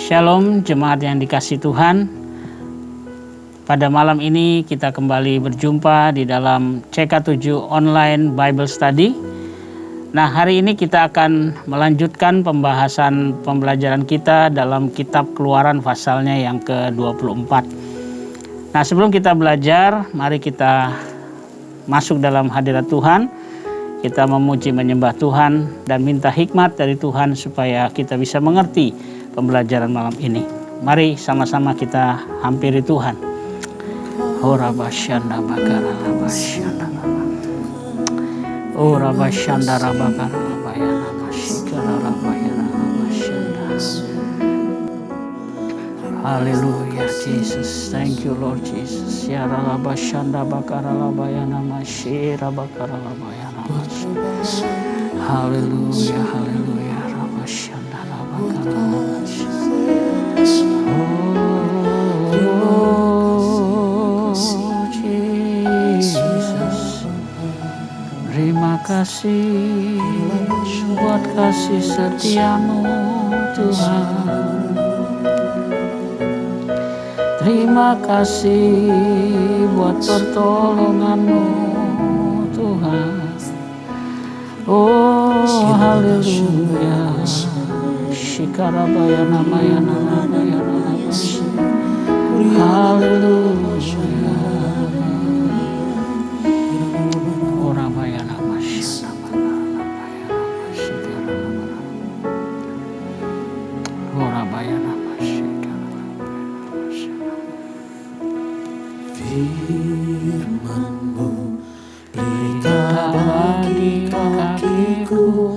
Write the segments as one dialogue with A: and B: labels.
A: Shalom jemaat yang dikasihi Tuhan. Pada malam ini kita kembali berjumpa di dalam CK7 Online Bible Study. Nah, hari ini kita akan melanjutkan pembelajaran kita dalam kitab Keluaran pasalnya yang ke-24. Nah, sebelum kita belajar, mari kita masuk dalam hadirat Tuhan. Kita memuji menyembah Tuhan dan minta hikmat dari Tuhan supaya kita bisa mengerti pembelajaran malam ini. Mari sama-sama kita hampiri Tuhan. Ora basyanda bakara basyanda. Ora basyanda bakara bayana masikara bayana basyanda. Hallelujah Jesus. Thank you Lord Jesus. Ya rala basyanda bakara bayana masyira bakara bayana. Hallelujah, hallelujah. Rabasyanda bakara. Terima kasih buat kasih setiamu Tuhan. Terima kasih buat pertolonganmu Tuhan. Oh haleluya. Shikarabayana mayana mayana. Haleluya.
B: Firman-Mu pelita bagi kakiku,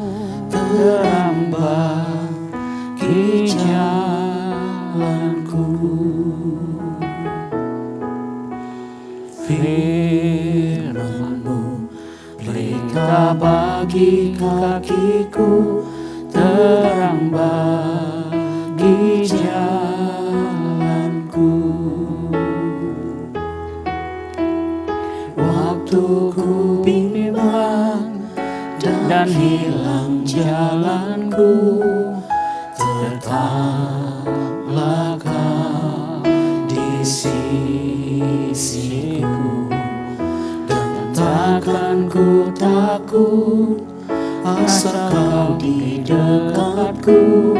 B: terang bagi jalanku. Firman-Mu pelita bagi kakiku, terang bagi jalanku. Waktu ku bimbang dan hilang jalanku, tetaplah Kau di sisiku, dan takkan ku takut asal Kau di dekatku,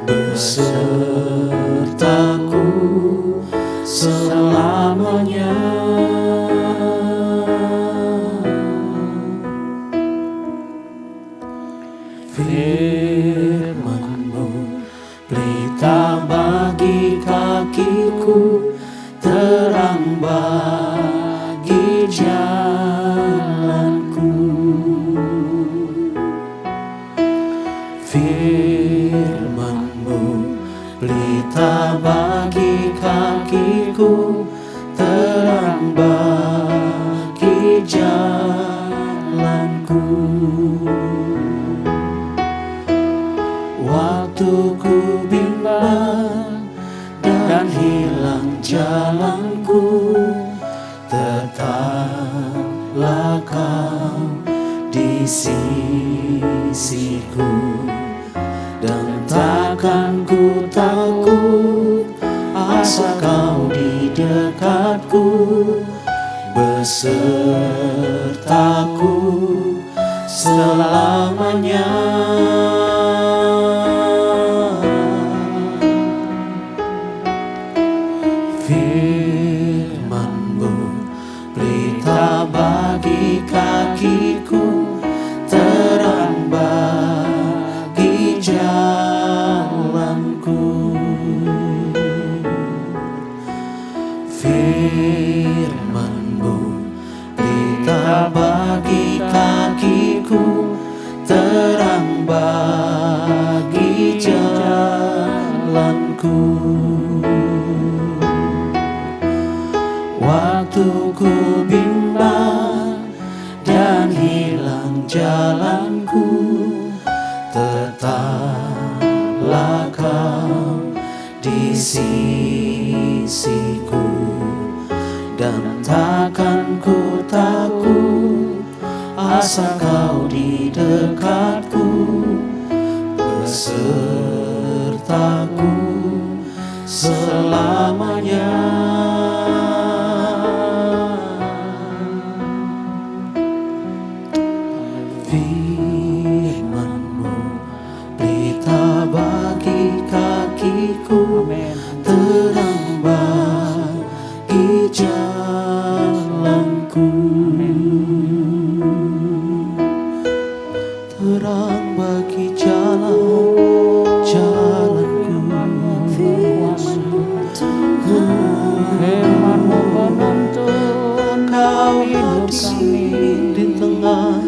B: besertaku selamanya. Firman-Mu pelita bagi kakiku, terang bagi jalanku. Firman-Mu pelita bagi kakiku, terang bagi jalanku. Waktu ku bimbang dan hilang jalanku, tetaplah Kau di sisiku, dan takkan ku takut asal Kau di dekatku, besertaku selamanya. Firman-Mu pelita bagi kakiku, terang bagi jalanku. Firman-Mu pelita bagi kakiku, terang bagi jalanku. Waktu ku bimbang dan hilang jalanku, tetaplah Kau di sisiku, dan takkan ku takut asal Kau di dekatku, besertaku selamanya. Firman-Mu pelita bagi kakiku, terang bagi jalanku, terang bagi jalanku.
A: Firman-Mu penuntun hidup kami,
B: di tengah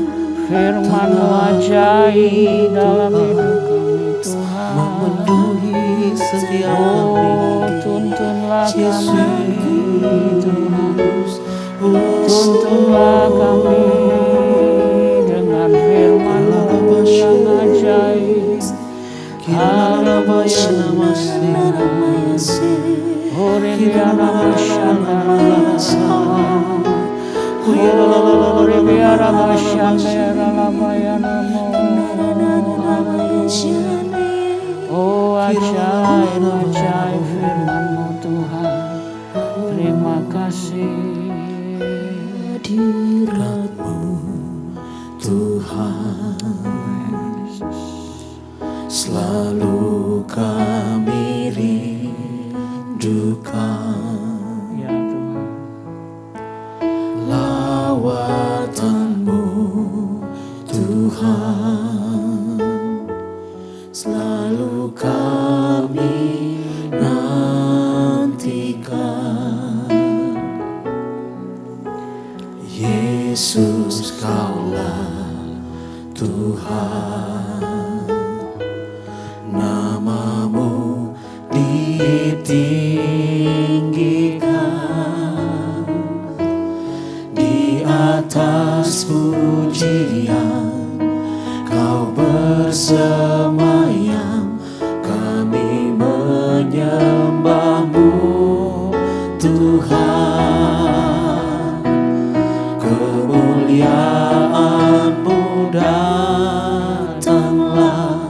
A: Firman-Mu ajaib dalam hidup kami Tuhan.
B: memenuhi setiap
A: Oh,
B: kami.
A: tuntunlah
B: Yesus,
A: kami Tuhan, tuntunlah kami dengan Firman-Mu yang ajaib. Oh, ajaib, ajaib Firman-Mu Tuhan. Terima kasih.
B: hadirat-Mu Tuhan, selalu kami rindukan.
A: Ya Tuhan.
B: Lawatan-Mu Tuhan, selalu kami nantikan. Yesus, Kaulah Tuhan, nama-Mu ditinggikan di atas pujian. Kau bersemayam, kami menyembah-Mu Tuhan. Kemuliaan-Mu datanglah,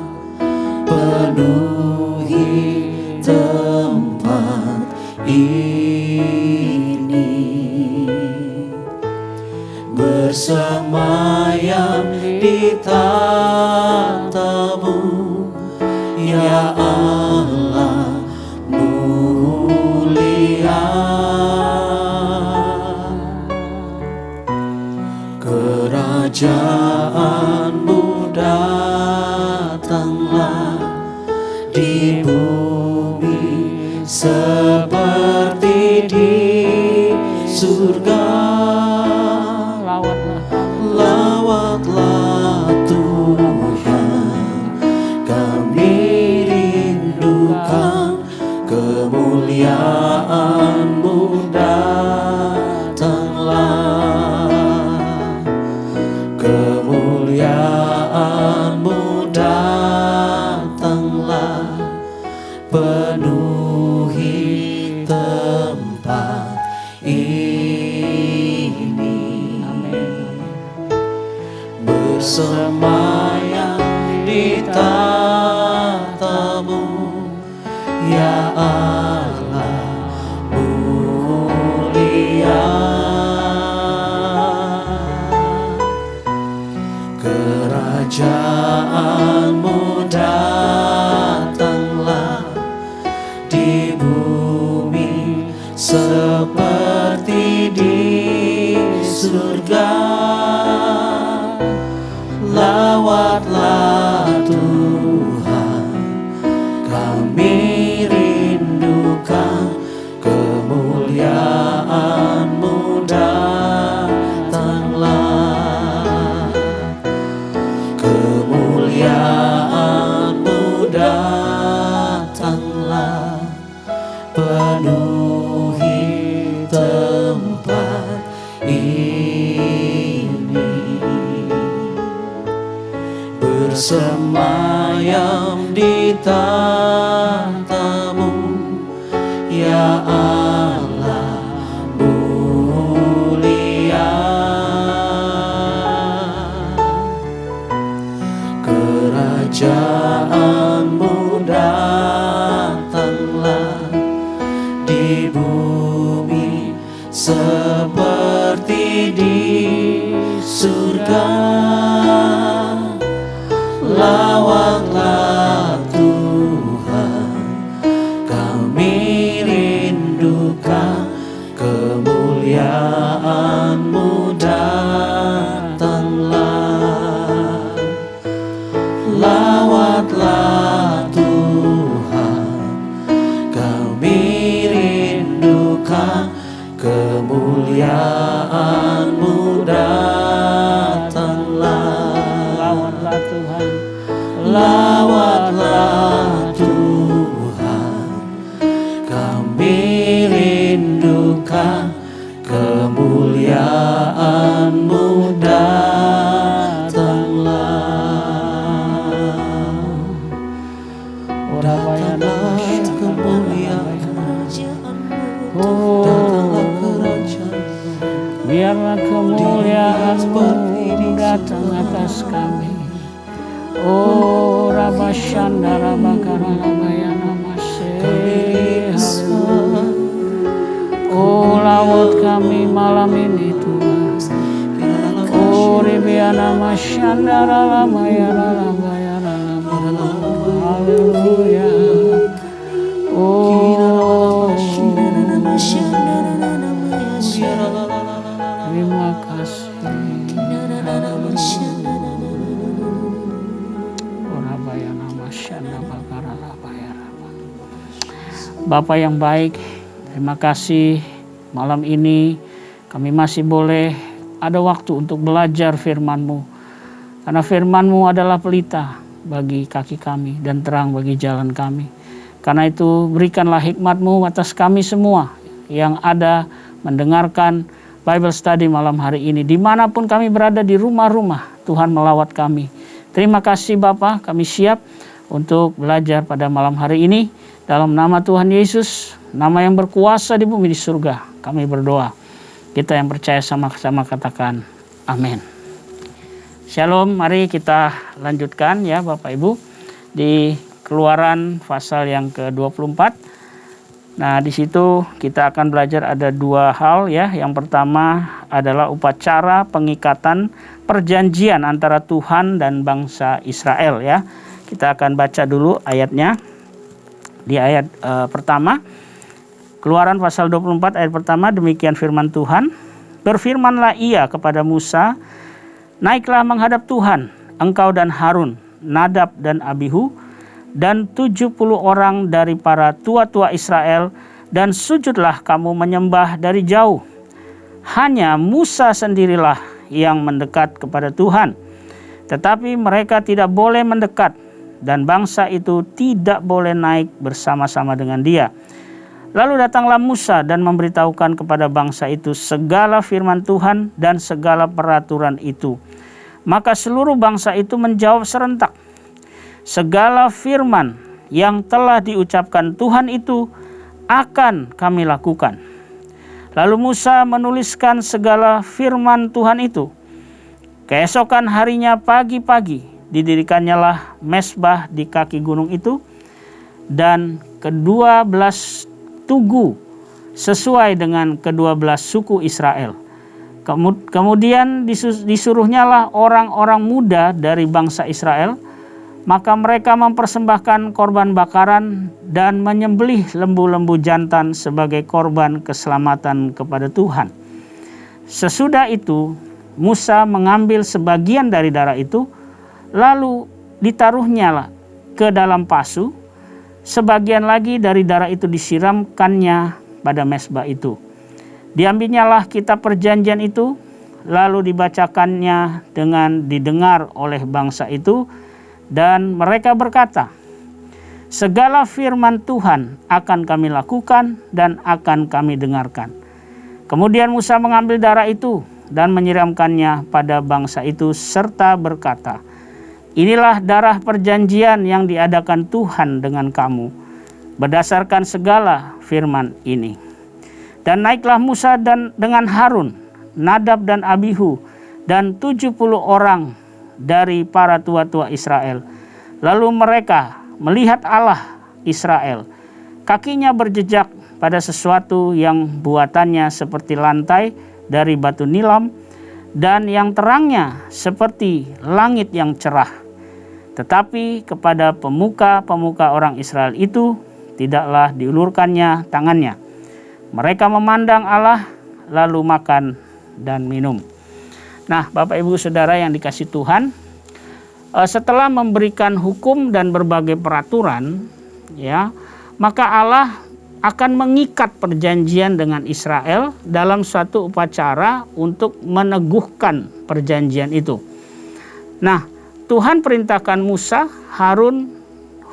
B: penuhi tempat ini. Bersemayam di tahta-Mu, ya Allah mulia. Kerajaan-Mu datanglah di bumi seperti di surga. Lawatlah Tuhan, kami rindukan. Kemuliaan-Mu datanglah, kemuliaan-Mu datanglah, penuhi tempat ini. Bersemayam di tahta-Mu, ya Allah mulia. Kerajaan-Mu datanglah di bumi seperti di surga. Lawatlah Tuhan, kami rindukan. Kemuliaan-Mu datanglah, kemuliaan-Mu datanglah, penuhi tempat ini. Bersemayam di tahta-Mu, ya Allah mulia. Kerajaan-Mu datanglah Datanglah kemuliaan-Mu, datanglah kerajaan-Mu.
A: Biarlah kemuliaan-Mu datang atas kami. Oh, Rabashanda Rabakaralabayana Masih. Oh, lawat kami malam ini Tuhan. Oh, Ribiana Masyanda Ralabayana Rabayana. Haleluya. Oh, terima kasih. Bapa yang baik, terima kasih malam ini kami masih boleh ada waktu untuk belajar firman-Mu. Karena firman-Mu adalah pelita bagi kaki kami dan terang bagi jalan kami. Karena itu berikanlah hikmat-Mu atas kami semua yang ada mendengarkan Bible Study malam hari ini. Dimanapun kami berada di rumah-rumah, Tuhan melawat kami. Terima kasih Bapa, kami siap untuk belajar pada malam hari ini. Dalam nama Tuhan Yesus, nama yang berkuasa di bumi di surga, kami berdoa. Kita yang percaya sama-sama katakan amin. Shalom, mari kita lanjutkan ya Bapak Ibu di Keluaran pasal yang ke-24. Nah, di situ kita akan belajar ada dua hal ya. Yang pertama adalah upacara pengikatan perjanjian antara Tuhan dan bangsa Israel ya. Kita akan baca dulu ayatnya. Di ayat pertama, Keluaran pasal 24 ayat pertama, demikian firman Tuhan. Berfirmanlah ia kepada Musa, naiklah menghadap Tuhan, engkau dan Harun, Nadab dan Abihu, dan 70 orang dari para tua-tua Israel, dan sujudlah kamu menyembah dari jauh. Hanya Musa sendirilah yang mendekat kepada Tuhan, tetapi mereka tidak boleh mendekat, dan bangsa itu tidak boleh naik bersama-sama dengan dia. Lalu datanglah Musa dan memberitahukan kepada bangsa itu segala firman Tuhan dan segala peraturan itu. Maka seluruh bangsa itu menjawab serentak, segala firman yang telah diucapkan Tuhan itu akan kami lakukan. Lalu Musa menuliskan segala firman Tuhan itu. Keesokan harinya pagi-pagi didirikannya lah mezbah di kaki gunung itu, dan ke-12 tugu sesuai dengan ke-12 suku Israel. Kemudian disuruhnya lah orang-orang muda dari bangsa Israel, maka mereka mempersembahkan korban bakaran dan menyembelih lembu-lembu jantan sebagai korban keselamatan kepada Tuhan. Sesudah itu Musa mengambil sebagian dari darah itu, lalu ditaruhnya lah ke dalam pasu, sebagian lagi dari darah itu disiramkannya pada mezbah itu. Diambilnya lah kitab perjanjian itu, lalu dibacakannya dengan didengar oleh bangsa itu, dan mereka berkata, segala firman Tuhan akan kami lakukan dan akan kami dengarkan. Kemudian Musa mengambil darah itu dan menyiramkannya pada bangsa itu serta berkata, inilah darah perjanjian yang diadakan Tuhan dengan kamu, berdasarkan segala firman ini. Dan naiklah Musa dan dengan Harun, Nadab dan Abihu, dan 70 orang dari para tua-tua Israel. Lalu mereka melihat Allah Israel, kakinya berjejak pada sesuatu yang buatannya seperti lantai dari batu nilam, dan yang terangnya seperti langit yang cerah. Tetapi kepada pemuka-pemuka orang Israel itu tidaklah diulurkannya tangannya. Mereka memandang Allah lalu makan dan minum. Nah, Bapak Ibu Saudara yang dikasihi Tuhan, setelah memberikan hukum dan berbagai peraturan, ya, maka Allah akan mengikat perjanjian dengan Israel dalam suatu upacara untuk meneguhkan perjanjian itu. Nah, Tuhan perintahkan Musa, Harun,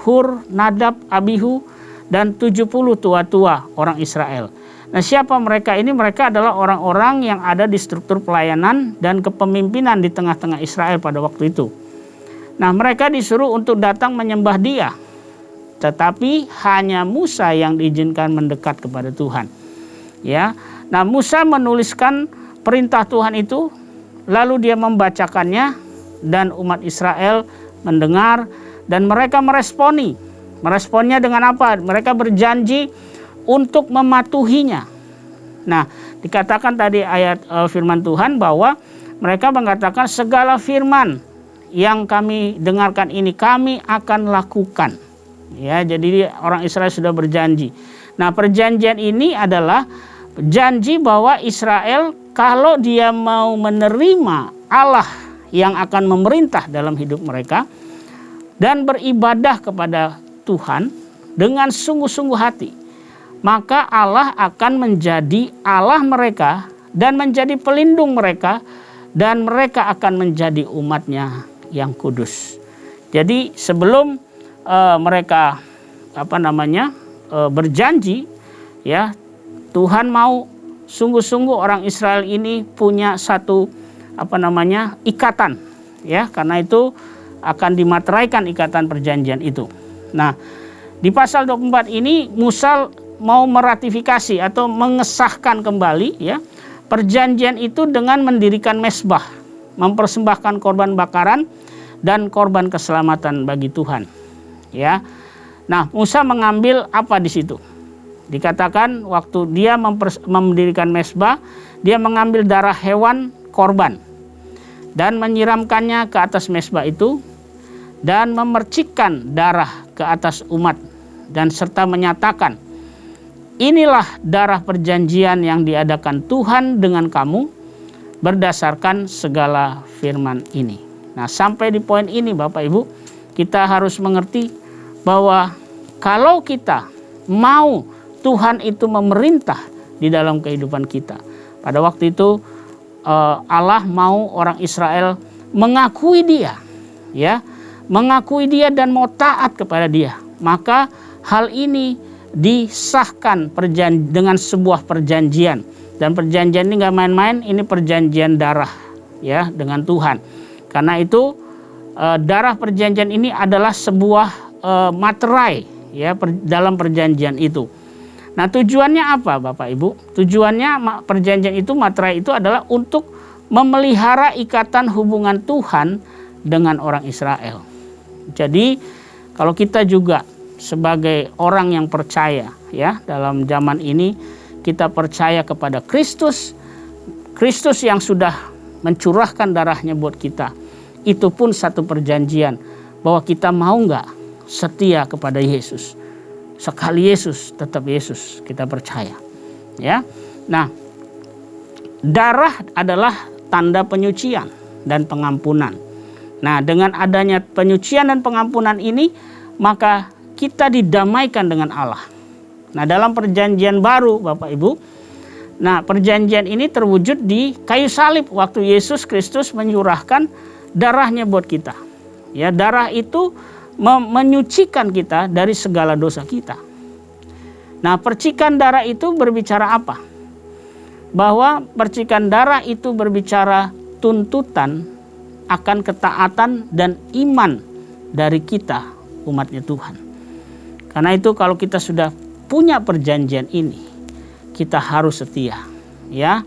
A: Hur, Nadab, Abihu, dan 70 tua-tua orang Israel. Nah, siapa mereka ini? Mereka adalah orang-orang yang ada di struktur pelayanan dan kepemimpinan di tengah-tengah Israel pada waktu itu. Nah, mereka disuruh untuk datang menyembah Dia tetapi hanya Musa yang diizinkan mendekat kepada Tuhan. Ya. Nah, Musa menuliskan perintah Tuhan itu, lalu dia membacakannya dan umat Israel mendengar dan mereka meresponi. Meresponnya dengan apa? Mereka berjanji untuk mematuhinya. Nah, dikatakan tadi ayat firman Tuhan bahwa mereka mengatakan segala firman yang kami dengarkan ini kami akan lakukan. Ya, jadi orang Israel sudah berjanji. Nah, perjanjian ini adalah janji bahwa Israel kalau dia mau menerima Allah yang akan memerintah dalam hidup mereka dan beribadah kepada Tuhan dengan sungguh-sungguh hati, maka Allah akan menjadi Allah mereka dan menjadi pelindung mereka, dan mereka akan menjadi umatnya yang kudus. Jadi sebelum mereka berjanji, ya, Tuhan mau sungguh-sungguh orang Israel ini punya satu ikatan, ya, karena itu akan dimateraikan ikatan perjanjian itu. Nah, di pasal 24 ini Musa mau meratifikasi atau mengesahkan kembali, ya, perjanjian itu dengan mendirikan mezbah, mempersembahkan korban bakaran dan korban keselamatan bagi Tuhan. Ya. Nah, Musa mengambil apa di situ? Dikatakan waktu dia mendirikan mezbah, dia mengambil darah hewan korban dan menyiramkannya ke atas mezbah itu dan memercikkan darah ke atas umat dan serta menyatakan, inilah darah perjanjian yang diadakan Tuhan dengan kamu berdasarkan segala firman ini. Nah, sampai di poin ini Bapak Ibu, kita harus mengerti bahwa kalau kita mau Tuhan itu memerintah di dalam kehidupan kita. Pada waktu itu Allah mau orang Israel mengakui dia, ya, mengakui dia dan mau taat kepada dia. Maka hal ini disahkan dengan sebuah perjanjian, dan perjanjian ini nggak main-main, ini perjanjian darah, ya, dengan Tuhan. Karena itu darah perjanjian ini adalah sebuah materai, ya, dalam perjanjian itu. Nah, tujuannya apa Bapak Ibu? Tujuannya perjanjian itu, materai itu adalah untuk memelihara ikatan hubungan Tuhan dengan orang Israel. Jadi kalau kita juga sebagai orang yang percaya, ya, dalam zaman ini kita percaya kepada Kristus yang sudah mencurahkan darahnya buat kita. Itu pun satu perjanjian bahwa kita mau nggak setia kepada Yesus. Sekali Yesus, tetap Yesus, kita percaya. Ya. Nah, darah adalah tanda penyucian dan pengampunan. Nah, dengan adanya penyucian dan pengampunan ini, maka kita didamaikan dengan Allah. Nah, dalam perjanjian baru Bapak Ibu, nah, perjanjian ini terwujud di kayu salib waktu Yesus Kristus menyurahkan darahnya buat kita. Ya, darah itu menyucikan kita dari segala dosa kita. Nah, percikan darah itu berbicara apa? Bahwa percikan darah itu berbicara tuntutan akan ketaatan dan iman dari kita, umatnya Tuhan. Karena itu kalau kita sudah punya perjanjian ini, kita harus setia, ya.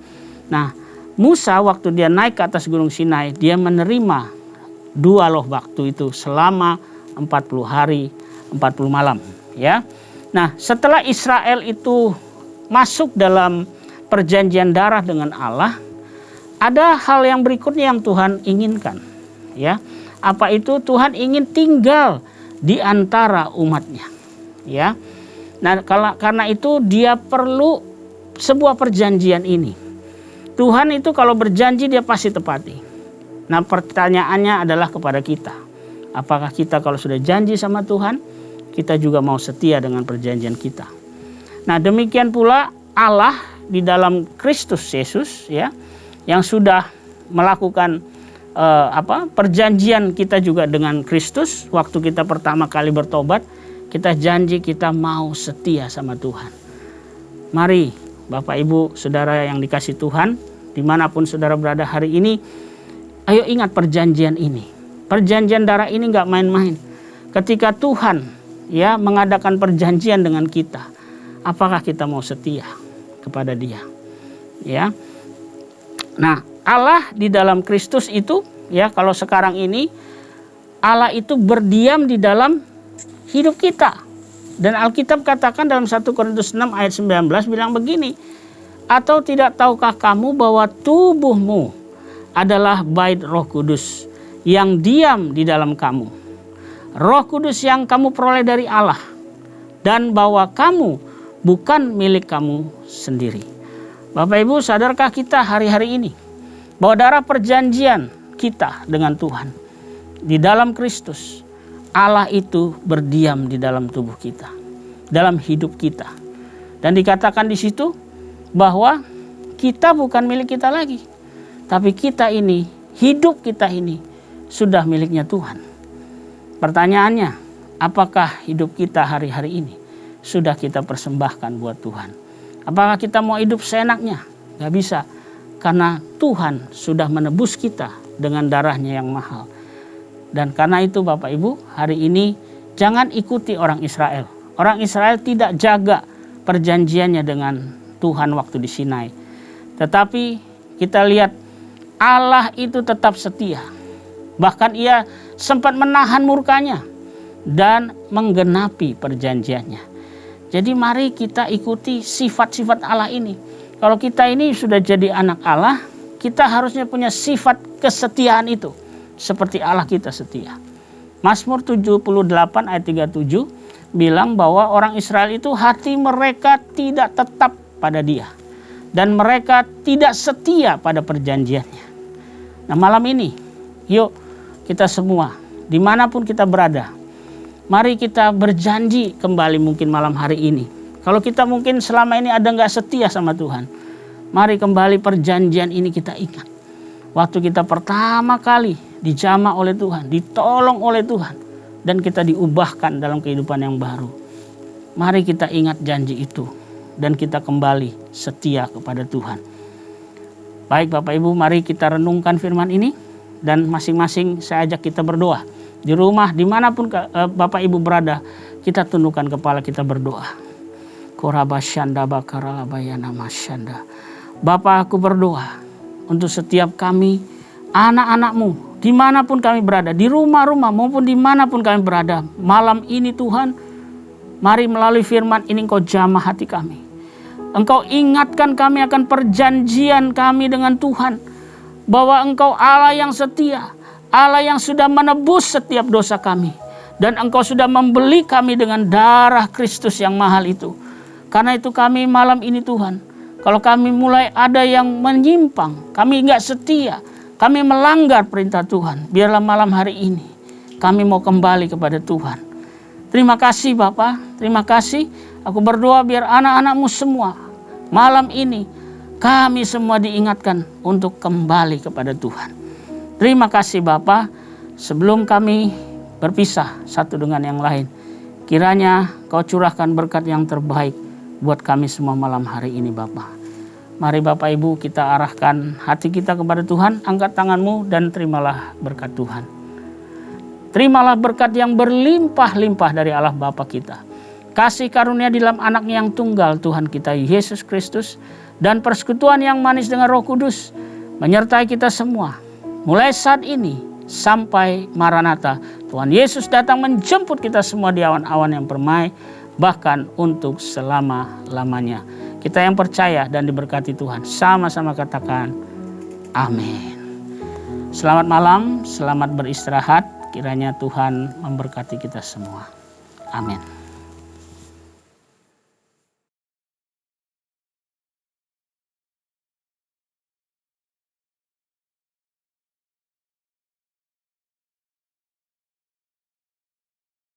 A: Nah, Musa waktu dia naik ke atas Gunung Sinai, dia menerima 2 loh waktu itu selama 40 hari 40 malam, ya. Nah, setelah Israel itu masuk dalam perjanjian darah dengan Allah, ada hal yang berikutnya yang Tuhan inginkan, ya. Apa itu? Tuhan ingin tinggal di antara umatnya, ya. Nah, karena itu dia perlu sebuah perjanjian ini. Tuhan itu kalau berjanji dia pasti tepati. Nah, pertanyaannya adalah kepada kita. Apakah kita kalau sudah janji sama Tuhan, kita juga mau setia dengan perjanjian kita. Nah, demikian pula Allah di dalam Kristus Yesus, ya, yang sudah melakukan perjanjian kita juga dengan Kristus. Waktu kita pertama kali bertobat, kita janji kita mau setia sama Tuhan. Mari Bapak Ibu Saudara yang dikasih Tuhan, dimanapun saudara berada hari ini, ayo ingat perjanjian ini. Perjanjian darah ini gak main-main. Ketika Tuhan ya mengadakan perjanjian dengan kita, apakah kita mau setia kepada Dia? Ya. Nah, Allah di dalam Kristus itu, ya kalau sekarang ini Allah itu berdiam di dalam hidup kita. Dan Alkitab katakan dalam 1 Korintus 6 ayat 19 bilang begini, atau tidak tahukah kamu bahwa tubuhmu adalah bait Roh Kudus yang diam di dalam kamu, Roh Kudus yang kamu peroleh dari Allah, dan bahwa kamu bukan milik kamu sendiri. Bapak Ibu, sadarkah kita hari-hari ini bahwa darah perjanjian kita dengan Tuhan di dalam Kristus, Allah itu berdiam di dalam tubuh kita, dalam hidup kita. Dan dikatakan di situ bahwa kita bukan milik kita lagi, tapi kita ini, hidup kita ini sudah miliknya Tuhan. Pertanyaannya, apakah hidup kita hari-hari ini sudah kita persembahkan buat Tuhan? Apakah kita mau hidup seenaknya? Gak bisa, karena Tuhan sudah menebus kita dengan darahnya yang mahal. Dan karena itu Bapak Ibu, hari ini jangan ikuti orang Israel. Orang Israel tidak jaga perjanjiannya dengan Tuhan waktu di Sinai. Tetapi kita lihat Allah itu tetap setia. Bahkan Ia sempat menahan murkanya dan menggenapi perjanjiannya. Jadi mari kita ikuti sifat-sifat Allah ini. Kalau kita ini sudah jadi anak Allah, kita harusnya punya sifat kesetiaan itu. Seperti Allah kita setia. Mazmur 78 ayat 37 bilang bahwa orang Israel itu hati mereka tidak tetap pada Dia. Dan mereka tidak setia pada perjanjiannya. Nah malam ini, yuk kita semua, dimanapun kita berada, mari kita berjanji kembali mungkin malam hari ini. Kalau kita mungkin selama ini ada gak setia sama Tuhan, mari kembali perjanjian ini kita ingat. Waktu kita pertama kali dijamah oleh Tuhan, ditolong oleh Tuhan, dan kita diubahkan dalam kehidupan yang baru. Mari kita ingat janji itu, dan kita kembali setia kepada Tuhan. Baik Bapak Ibu, mari kita renungkan firman ini, dan masing-masing saya ajak kita berdoa. Di rumah, dimanapun Bapak Ibu berada, kita tundukkan kepala kita berdoa. Korabashanda bakaralabayana masyanda. Bapak, aku berdoa untuk setiap kami, anak-anak-Mu, dimanapun kami berada, di rumah-rumah maupun dimanapun kami berada. Malam ini Tuhan, mari melalui firman ini Engkau jamah hati kami. Engkau ingatkan kami akan perjanjian kami dengan Tuhan. Bahwa Engkau Allah yang setia, Allah yang sudah menebus setiap dosa kami. Dan Engkau sudah membeli kami dengan darah Kristus yang mahal itu. Karena itu kami malam ini Tuhan, kalau kami mulai ada yang menyimpang, kami enggak setia, kami melanggar perintah Tuhan, biarlah malam hari ini kami mau kembali kepada Tuhan. Terima kasih Bapak, terima kasih. Aku berdoa biar anak-anak-Mu semua malam ini kami semua diingatkan untuk kembali kepada Tuhan. Terima kasih Bapak. Sebelum kami berpisah satu dengan yang lain, kiranya Kau curahkan berkat yang terbaik buat kami semua malam hari ini Bapak. Mari Bapak Ibu kita arahkan hati kita kepada Tuhan. Angkat tangan-Mu dan terimalah berkat Tuhan. Terimalah berkat yang berlimpah-limpah dari Allah Bapa kita. Kasih karunia di dalam Anaknya yang tunggal Tuhan kita Yesus Kristus. Dan persekutuan yang manis dengan Roh Kudus menyertai kita semua. Mulai saat ini sampai Maranatha. Tuhan Yesus datang menjemput kita semua di awan-awan yang permai. Bahkan untuk selama-lamanya. Kita yang percaya dan diberkati Tuhan, sama-sama katakan amin. Selamat malam, selamat beristirahat. Kiranya Tuhan memberkati kita semua. Amin.